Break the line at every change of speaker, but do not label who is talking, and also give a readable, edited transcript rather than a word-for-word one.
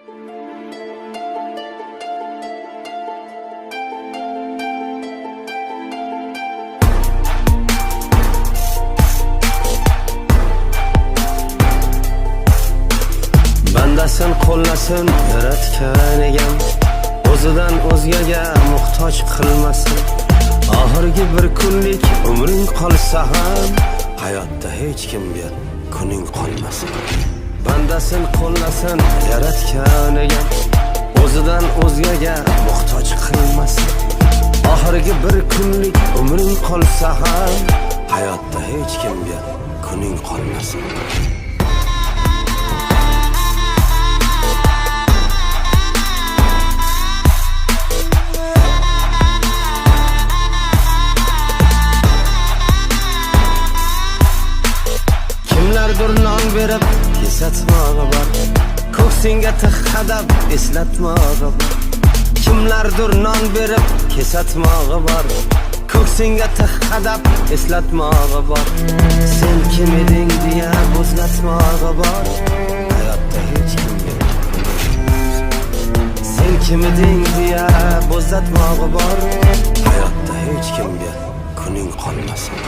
Bandasin qo'llasin yaratgan egam, o'zidan o'zgaga muhtoj qilmasin. Oxirgi bir kunlik umring qolsa ham, hayotda hech kimga kuning qolmasin. Bandasin qo'llasin yaratgan egam, o'zidan o'zgaga muhtoj qilmasin. Oxirgi bir kunlik umring qolsa ham, hayotda hech kimga kuning qolmasin. Kimlardir non berib kesatmog'i bor, ko'ksingga tig' qadab eslatmog'i bor. Kimlardir non berib kesatmog'i bor, ko'ksingga tig' qadab eslatmog'i bor. Sen kim eding deya bo'zlatmog'i bor, hayotda hech kimga. Sen kim eding deya bo'zlatmog'i bor, hayotda hech kimga kuning qolmasin.